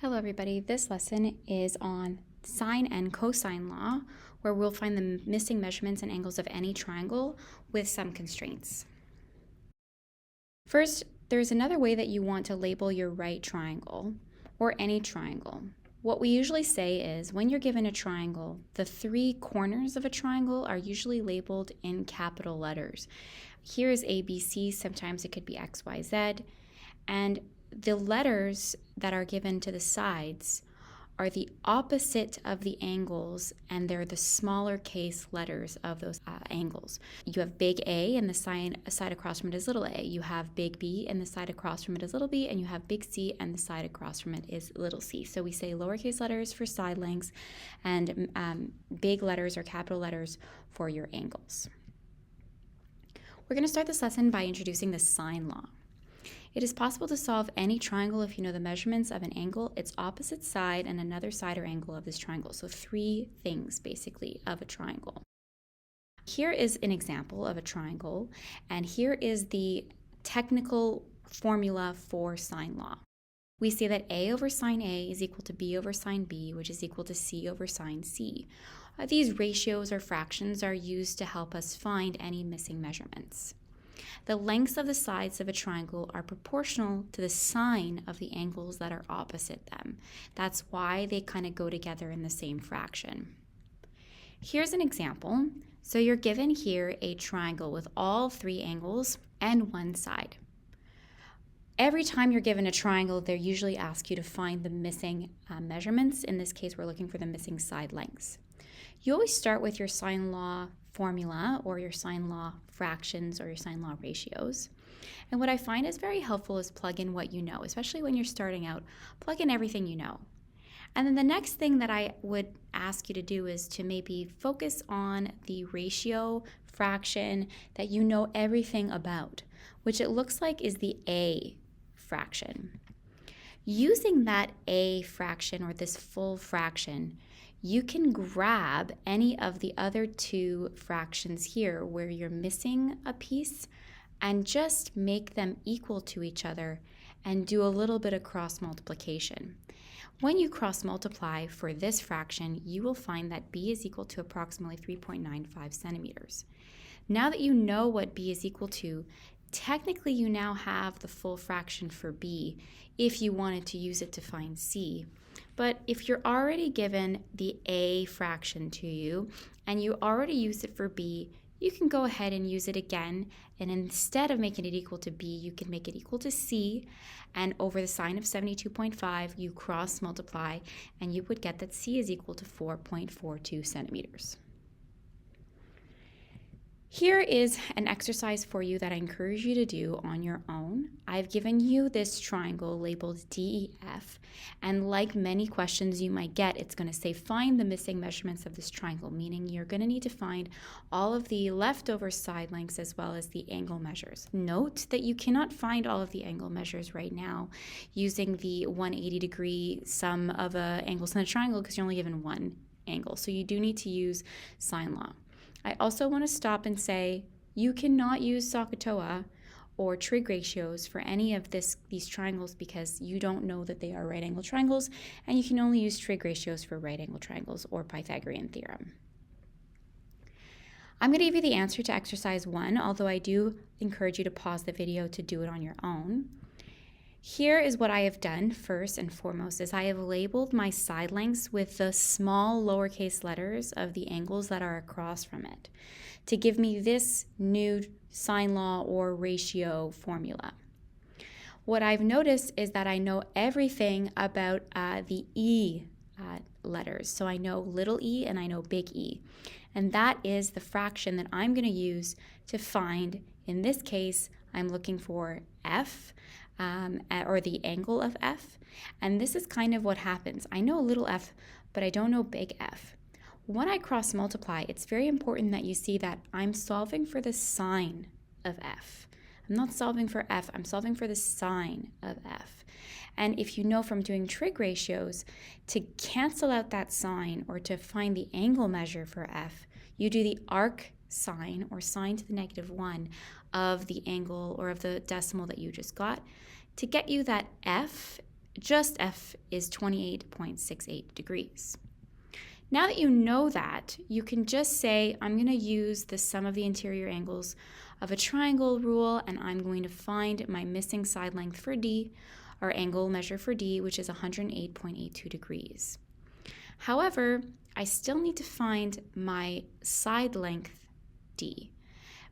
Hello everybody, this lesson is on sine and cosine law, where we'll find the missing measurements and angles of any triangle with some constraints. First, there's another way that you want to label your right triangle, or any triangle. What we usually say is when you're given a triangle, the three corners of a triangle are usually labeled in capital letters. Here is ABC, sometimes it could be X, Y, Z, and the letters that are given to the sides are the opposite of the angles, and they're the smaller case letters of those angles. You have big A, and the side across from it is little a. You have big B, and the side across from it is little b, and you have big C, and the side across from it is little c. So we say lowercase letters for side lengths, and big letters or capital letters for your angles. We're going to start this lesson by introducing the sine law. It is possible to solve any triangle if you know the measurements of an angle, its opposite side, and another side or angle of this triangle. So three things, basically, of a triangle. Here is an example of a triangle, and here is the technical formula for sine law. We say that A over sine A is equal to B over sine B, which is equal to C over sine C. These ratios or fractions are used to help us find any missing measurements. The lengths of the sides of a triangle are proportional to the sine of the angles that are opposite them. That's why they kind of go together in the same fraction. Here's an example. So you're given here a triangle with all three angles and one side. Every time you're given a triangle, they usually ask you to find the missing measurements. In this case, we're looking for the missing side lengths. You always start with your sine law formula or your sine law fractions or your sine law ratios. And what I find is very helpful is plug in what you know, especially when you're starting out, plug in everything you know. And then the next thing that I would ask you to do is to maybe focus on the ratio fraction that you know everything about, which it looks like is the A fraction. Using that A fraction or this full fraction, you can grab any of the other two fractions here where you're missing a piece and just make them equal to each other and do a little bit of cross multiplication. When you cross multiply for this fraction, you will find that B is equal to approximately 3.95 centimeters. Now that you know what B is equal to, technically you now have the full fraction for B if you wanted to use it to find C. But if you're already given the A fraction to you and you already used it for B, you can go ahead and use it again, and instead of making it equal to B, you can make it equal to C, and over the sine of 72.5, you cross multiply, and you would get that C is equal to 4.42 centimeters. Here is an exercise for you that I encourage you to do on your own. I've given you this triangle labeled DEF, and like many questions you might get, it's going to say find the missing measurements of this triangle, meaning you're going to need to find all of the leftover side lengths as well as the angle measures. Note that you cannot find all of the angle measures right now using the 180-degree sum of angles in a triangle because you're only given one angle, so you do need to use sine law. I also want to stop and say you cannot use SOHCAHTOA or trig ratios for any of these triangles because you don't know that they are right angle triangles, and you can only use trig ratios for right angle triangles or Pythagorean theorem. I'm going to give you the answer to exercise 1, although I do encourage you to pause the video to do it on your own. Here is what I have done first and foremost is I have labeled my side lengths with the small lowercase letters of the angles that are across from it to give me this new sine law or ratio formula. What I've noticed is that I know everything about the E letters. So I know little e and I know big E. And that is the fraction that I'm going to use to find, in this case, I'm looking for F, or the angle of F, and this is kind of what happens. I know little f, but I don't know big F. When I cross multiply, it's very important that you see that I'm solving for the sine of F. I'm not solving for F, I'm solving for the sine of F. And if you know from doing trig ratios, to cancel out that sine or to find the angle measure for F, you do the arc sine or sine to the -1 of the angle or of the decimal that you just got to get you that F just f is 28.68 degrees. Now that you know that, you can just say, I'm going to use the sum of the interior angles of a triangle rule, and I'm going to find my missing side length for D, or angle measure for D, which is 108.82 degrees. However, I still need to find my side length D.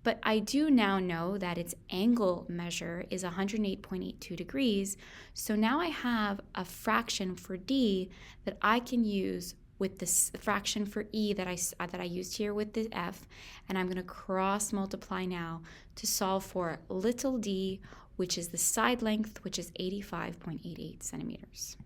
But I do now know that its angle measure is 108.82 degrees, so now I have a fraction for D that I can use with this fraction for E that I used here with the F, and I'm going to cross multiply now to solve for little d, which is the side length, which is 85.88 centimeters.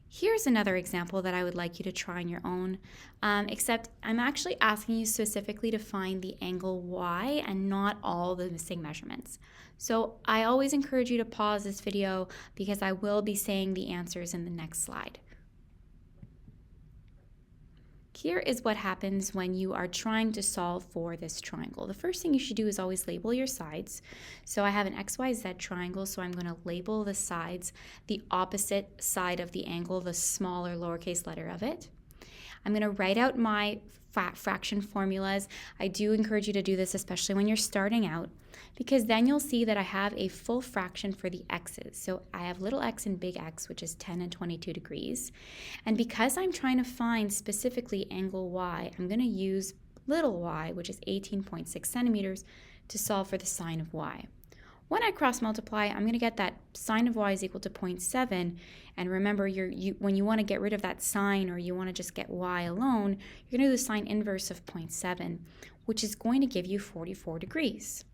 Here's another example that I would like you to try on your own, except I'm actually asking you specifically to find the angle Y and not all the missing measurements. So I always encourage you to pause this video because I will be saying the answers in the next slide. Here is what happens when you are trying to solve for this triangle. The first thing you should do is always label your sides. So I have an XYZ triangle, so I'm going to label the sides the opposite side of the angle, the smaller lowercase letter of it. I'm going to write out my fraction formulas. I do encourage you to do this, especially when you're starting out, because then you'll see that I have a full fraction for the x's. So I have little x and big X, which is 10 and 22 degrees. And because I'm trying to find specifically angle y, I'm going to use little y, which is 18.6 centimeters, to solve for the sine of y. When I cross multiply, I'm going to get that sine of y is equal to 0.7. And remember, when you want to get rid of that sine, or you want to just get y alone, you're going to do the sine inverse of 0.7, which is going to give you 44 degrees.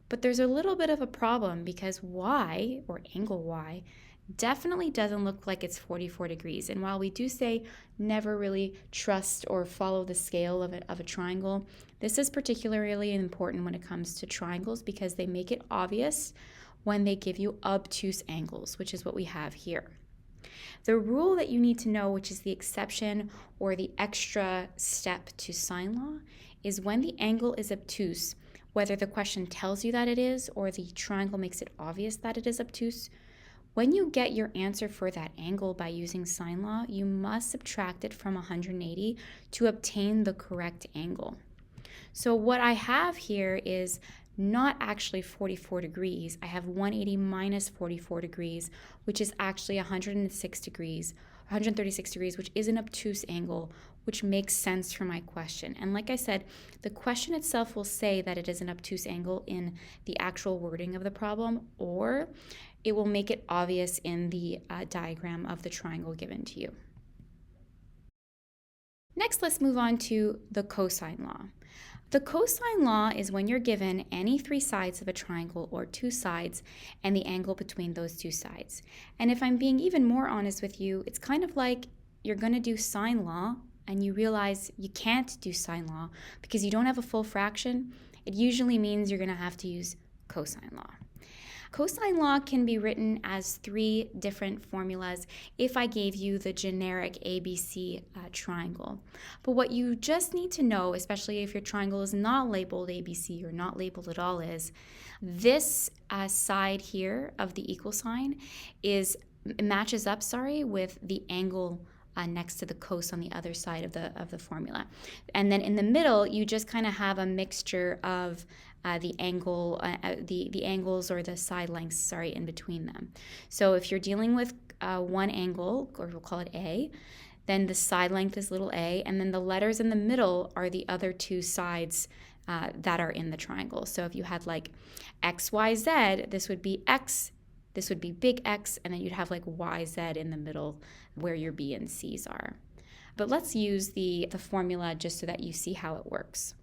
But there's a little bit of a problem because y, or angle y, definitely doesn't look like it's 44 degrees. And while we do say never really trust or follow the scale of a triangle, this is particularly important when it comes to triangles because they make it obvious when they give you obtuse angles, which is what we have here. The rule that you need to know, which is the exception or the extra step to sine law, is when the angle is obtuse, whether the question tells you that it is or the triangle makes it obvious that it is obtuse, when you get your answer for that angle by using sine law, you must subtract it from 180 to obtain the correct angle. So what I have here is not actually 44 degrees. I have 180 minus 44 degrees, which is actually 136 degrees, which is an obtuse angle, which makes sense for my question. And like I said, the question itself will say that it is an obtuse angle in the actual wording of the problem, or it will make it obvious in the diagram of the triangle given to you. Next, let's move on to the cosine law. The cosine law is when you're given any three sides of a triangle or two sides and the angle between those two sides. And if I'm being even more honest with you, it's kind of like you're going to do sine law and you realize you can't do sine law because you don't have a full fraction. It usually means you're going to have to use cosine law. Cosine law can be written as three different formulas if I gave you the generic ABC triangle. But what you just need to know, especially if your triangle is not labeled ABC or not labeled at all, is this side here of the equal sign matches up with the angle next to the cos on the other side of the formula. And then in the middle, you just kind of have a mixture of the angles or the side lengths, in between them. So if you're dealing with one angle, or we'll call it A, then the side length is little a, and then the letters in the middle are the other two sides that are in the triangle. So if you had like X, Y, Z, this would be X, this would be big X, and then you'd have like Y, Z in the middle where your B and C's are. But let's use the formula just so that you see how it works.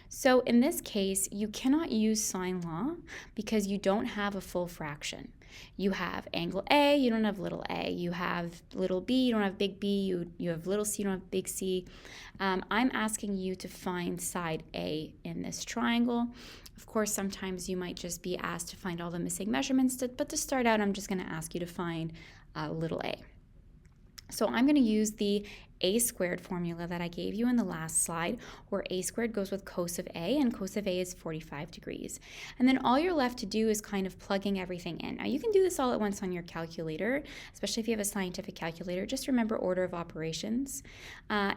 So in this case, you cannot use sine law because you don't have a full fraction. You have angle A, you don't have little a. You have little b, you don't have big B. You have little c, you don't have big C. I'm asking you to find side A in this triangle. Of course, sometimes you might just be asked to find all the missing measurements, but to start out, I'm just going to ask you to find little a. So I'm going to use the a squared formula that I gave you in the last slide, where a squared goes with cos of a, and cos of a is 45 degrees. And then all you're left to do is kind of plugging everything in. Now you can do this all at once on your calculator, especially if you have a scientific calculator. Just remember order of operations.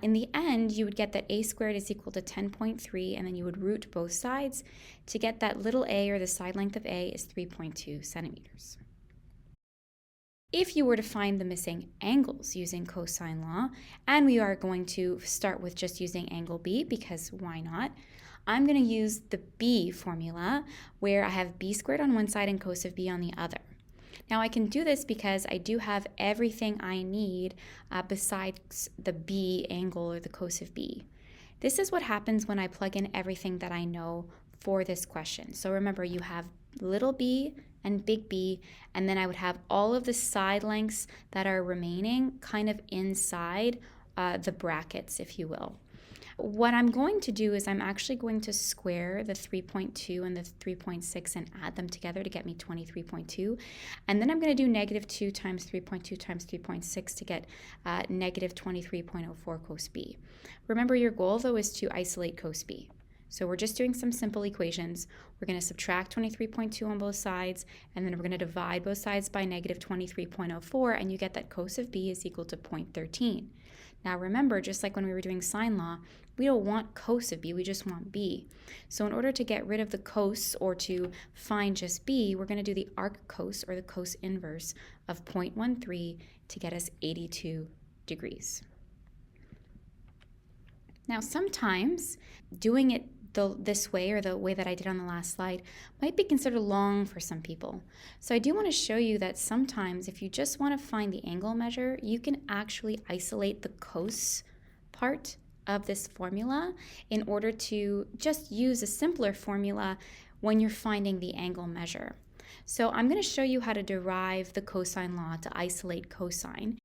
In the end, you would get that a squared is equal to 10.3, and then you would root both sides to get that little a, or the side length of a, is 3.2 centimeters. If you were to find the missing angles using cosine law, and we are going to start with just using angle B, because why not? I'm going to use the B formula, where I have b squared on one side and cos of b on the other. Now I can do this because I do have everything I need besides the b angle, or the cos of b. This is what happens when I plug in everything that I know for this question. So remember, you have little b and big B, and then I would have all of the side lengths that are remaining kind of inside the brackets, if you will. What I'm going to do is I'm actually going to square the 3.2 and the 3.6 and add them together to get me 23.2. And then I'm going to do -2 times 3.2 times 3.6 to get -23.04 cos B. Remember, your goal, though, is to isolate cos B. So we're just doing some simple equations. We're going to subtract 23.2 on both sides, and then we're going to divide both sides by -23.04, and you get that cos of b is equal to 0.13. Now remember, just like when we were doing sine law, we don't want cos of b, we just want b. So in order to get rid of the cos, or to find just b, we're going to do the arc cos, or the cos inverse, of 0.13 to get us 82 degrees. Now sometimes doing it this way, or the way that I did on the last slide, might be considered long for some people. So I do want to show you that sometimes if you just want to find the angle measure, you can actually isolate the cos part of this formula in order to just use a simpler formula when you're finding the angle measure. So I'm going to show you how to derive the cosine law to isolate cosine.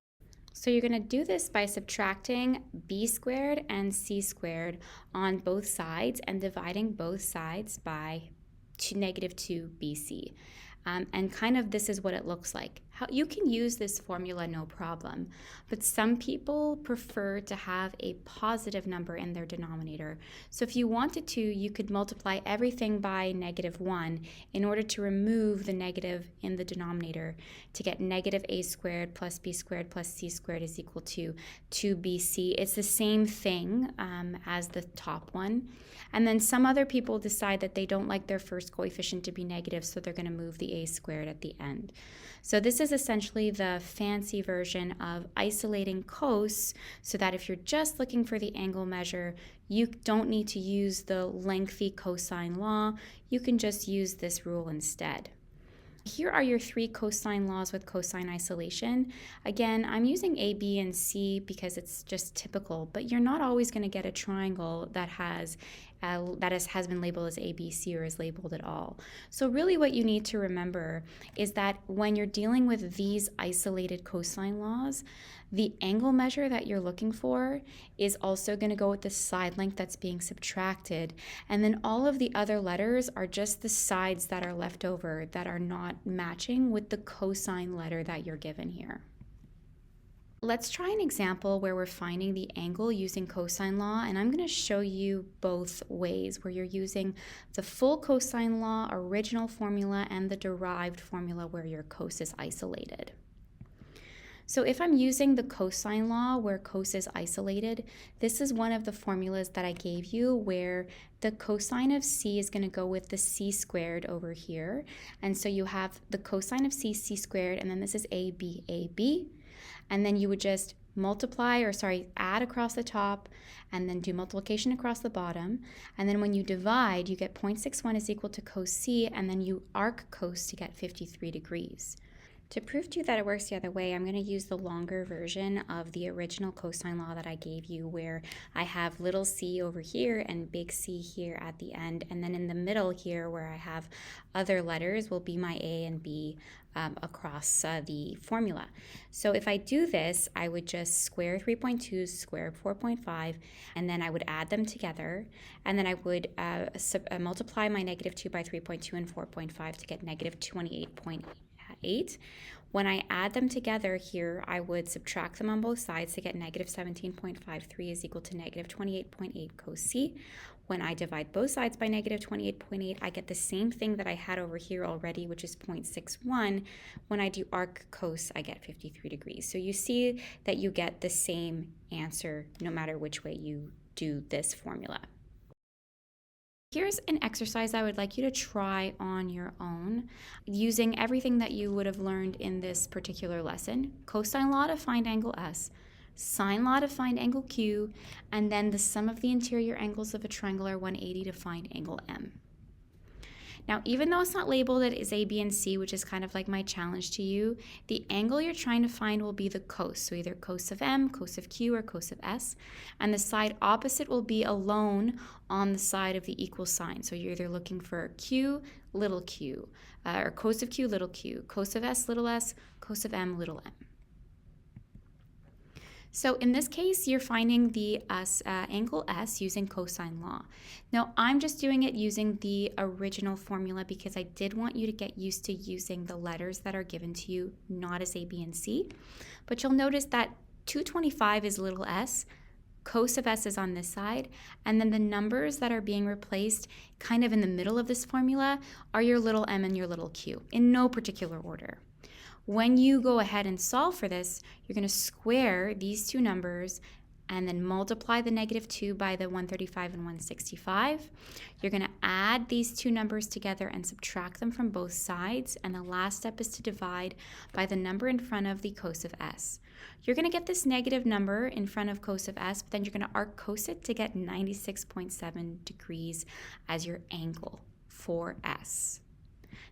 So you're going to do this by subtracting b squared and c squared on both sides and dividing both sides by -2bc. And kind of this is what it looks like. You can use this formula no problem, but some people prefer to have a positive number in their denominator. So if you wanted to, you could multiply everything by -1 in order to remove the negative in the denominator to get -a squared plus b squared plus c squared is equal to 2bc. It's the same thing as the top one. And then some other people decide that they don't like their first coefficient to be negative, so they're going to move the a squared at the end. So this is essentially the fancy version of isolating cos, so that if you're just looking for the angle measure, you don't need to use the lengthy cosine law. You can just use this rule instead. Here are your 3 cosine laws with cosine isolation. Again, I'm using A, B, and C because it's just typical, but you're not always going to get a triangle that has been labeled as A, B, C, or is labeled at all. So really what you need to remember is that when you're dealing with these isolated cosine laws, the angle measure that you're looking for is also going to go with the side length that's being subtracted. And then all of the other letters are just the sides that are left over that are not matching with the cosine letter that you're given here. Let's try an example where we're finding the angle using cosine law, and I'm going to show you both ways, where you're using the full cosine law original formula and the derived formula where your cos is isolated. So if I'm using the cosine law where cos is isolated, this is one of the formulas that I gave you where the cosine of c is going to go with the c squared over here. And so you have the cosine of c, c squared, and then this is a, b. And then you would just add across the top, and then do multiplication across the bottom. And then when you divide, you get 0.61 is equal to cos c, and then you arc cos to get 53 degrees. To prove to you that it works the other way, I'm going to use the longer version of the original cosine law that I gave you, where I have little c over here and big C here at the end, and then in the middle here where I have other letters will be my A and B across the formula. So if I do this, I would just square 3.2, square 4.5, and then I would add them together, and then I would multiply my -2 by 3.2 and 4.5 to get -28.8. When I add them together here, I would subtract them on both sides to get negative 17.53 is equal to negative 28.8 cos. When I divide both sides by negative 28.8, I get the same thing that I had over here already, which is 0.61. When I do arc cos, I get 53 degrees. So you see that you get the same answer no matter which way you do this formula. Here's an exercise I would like you to try on your own using everything that you would have learned in this particular lesson. Cosine law to find angle S, sine law to find angle Q, and then the sum of the interior angles of a triangle are 180 to find angle M. Now, even though it's not labeled as A, B, and C, which is kind of like my challenge to you, the angle you're trying to find will be the cos. So either cos of M, cos of Q, or cos of S. And the side opposite will be alone on the side of the equal sign. So you're either looking for Q, little q, or cos of Q, little q, cos of S, little s, cos of M, little m. So in this case, you're finding the angle S using cosine law. Now, I'm just doing it using the original formula because I did want you to get used to using the letters that are given to you, not as A, B, and C. But you'll notice that 225 is little s, cos of S is on this side, and then the numbers that are being replaced kind of in the middle of this formula are your little m and your little q, in no particular order. When you go ahead and solve for this, you're going to square these two numbers and then multiply the negative 2 by the 135 and 165. You're going to add these two numbers together and subtract them from both sides. And the last step is to divide by the number in front of the cos of S. You're going to get this negative number in front of cos of S, but then you're going to arc cos it to get 96.7 degrees as your angle for S.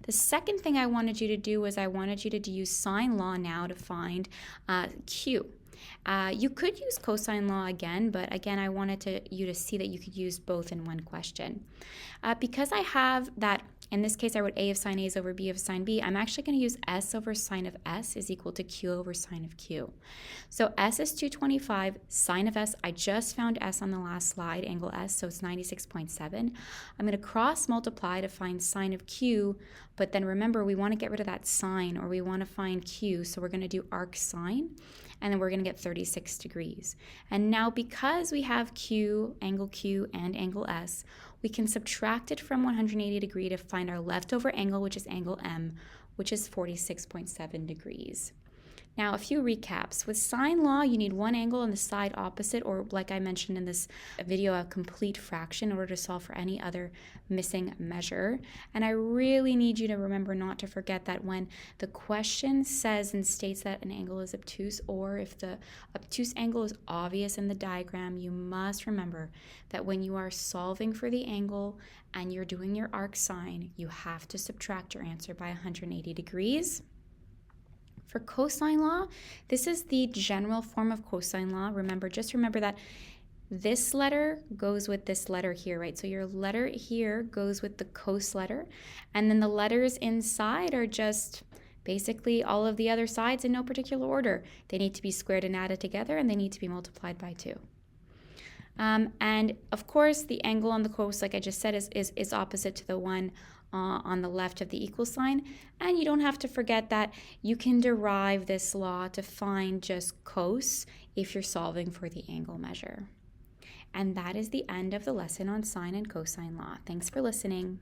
The second thing I wanted you to do was I wanted you to use sine law now to find Q. You could use cosine law again, but again, I wanted you to see that you could use both in one question. Because I have that, in this case, I wrote A of sine A is over B of sine B, I'm actually going to use S over sine of S is equal to Q over sine of Q. So S is 225, sine of S, I just found S on the last slide, angle S, so it's 96.7. I'm going to cross multiply to find sine of Q, but then remember, we want to get rid of that sine, or we want to find Q, so we're going to do arc sine, and then we're going to get 36 degrees. And now because we have Q, angle Q, and angle S, we can subtract it from 180 degrees to find our leftover angle, which is angle M, which is 46.7 degrees. Now, a few recaps. With sine law, you need one angle on the side opposite, or like I mentioned in this video, a complete fraction in order to solve for any other missing measure. And I really need you to remember not to forget that when the question says and states that an angle is obtuse, or if the obtuse angle is obvious in the diagram, you must remember that when you are solving for the angle and you're doing your arc sine, you have to subtract your answer by 180 degrees. For cosine law, this is the general form of cosine law. Remember, just remember that this letter goes with this letter here, right? So your letter here goes with the cos letter, and then the letters inside are just basically all of the other sides in no particular order. They need to be squared and added together, and they need to be multiplied by 2. And of course, the angle on the cos, like I just said, is opposite to the one on the left of the equal sign. And you don't have to forget that you can derive this law to find just cos if you're solving for the angle measure. And that is the end of the lesson on sine and cosine law. Thanks for listening.